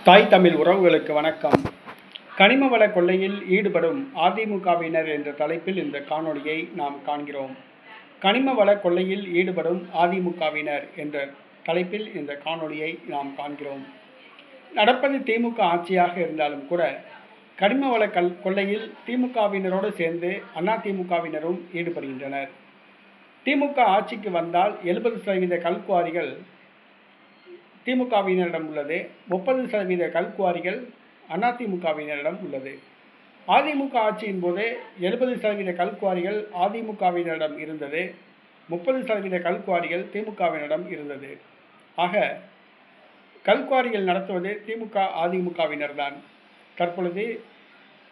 தாய் தமிழ் உறவுகளுக்கு வணக்கம். கனிம வள கொள்ளையில் ஈடுபடும் அதிமுகவினர் என்ற தலைப்பில் இந்த காணொளியை நாம் காண்கிறோம். கனிம வள கொள்ளையில் ஈடுபடும் அதிமுகவினர் என்ற தலைப்பில் இந்த காணொளியை நாம் காண்கிறோம். நடப்பது திமுக ஆட்சியாக இருந்தாலும் கூட கனிம வள கொள்ளையில் திமுகவினரோடு சேர்ந்து அதிமுகவினரும் ஈடுபடுகின்றனர். திமுக ஆட்சிக்கு வந்தால் 70% கல்குவாரிகள் திமுகவினரிடம் உள்ளது. 30% கல்குவாரிகள் அதிமுகவினரிடம் உள்ளது. அதிமுக ஆட்சியின் போது 70% கல்குவாரிகள் அதிமுகவினரிடம் இருந்தது. 30% கல்குவாரிகள் திமுகவினரிடம் இருந்தது. ஆக கல்குவாரிகள் நடத்துவது திமுக அதிமுகவினர் தான். தற்பொழுது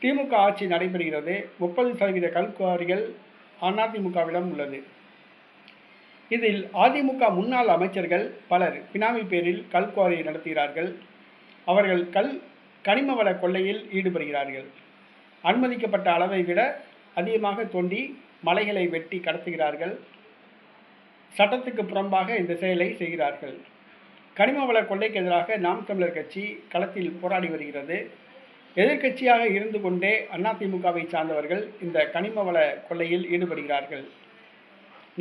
திமுக ஆட்சி நடைபெறுகிறது. 30% கல்குவாரிகள் அதிமுகவிடம் உள்ளது. இதில் அதிமுக முன்னாள் அமைச்சர்கள் பலர் பினாமி பேரில் கல்குவாரி நடத்துகிறார்கள். அவர்கள் கனிம வள கொள்ளையில் ஈடுபடுகிறார்கள். அனுமதிக்கப்பட்ட அளவை விட அதிகமாக தோண்டி மலைகளை வெட்டி கடத்துகிறார்கள். சட்டத்துக்கு புறம்பாக இந்த செயலை செய்கிறார்கள். கனிம வள கொள்ளைக்கு எதிராக நாம் தமிழர் கட்சி களத்தில் போராடி வருகிறது. எதிர்க்கட்சியாக இருந்து கொண்டே அதிமுகவை சார்ந்தவர்கள் இந்த கனிம வள கொள்ளையில் ஈடுபடுகிறார்கள்.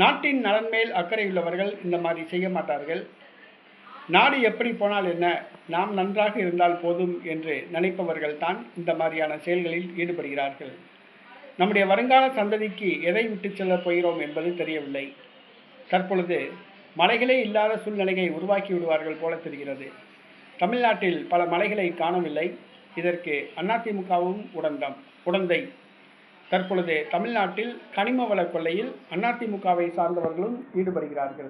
நாட்டின் நலன் மேல் அக்கறையுள்ளவர்கள் இந்த மாதிரி செய்ய மாட்டார்கள். நாடு எப்படி போனால் என்ன, நாம் நன்றாக இருந்தால் போதும் என்று நினைப்பவர்கள் தான் இந்த மாதிரியான செயல்களில் ஈடுபடுகிறார்கள். நம்முடைய வருங்கால சந்ததிக்கு எதை விட்டு செல்ல போகிறோம் என்பது தெரியவில்லை. தற்பொழுது மலைகளே இல்லாத சூழ்நிலையை உருவாக்கி விடுவார்கள் போல தெரிகிறது. தமிழ்நாட்டில் பல மலைகளை காணவில்லை. இதற்கு அதிமுகவும் உடந்தை. தற்பொழுது தமிழ்நாட்டில் கனிம வள கொள்ளையில் அதிமுகவை சார்ந்தவர்களும் ஈடுபடுகிறார்கள்.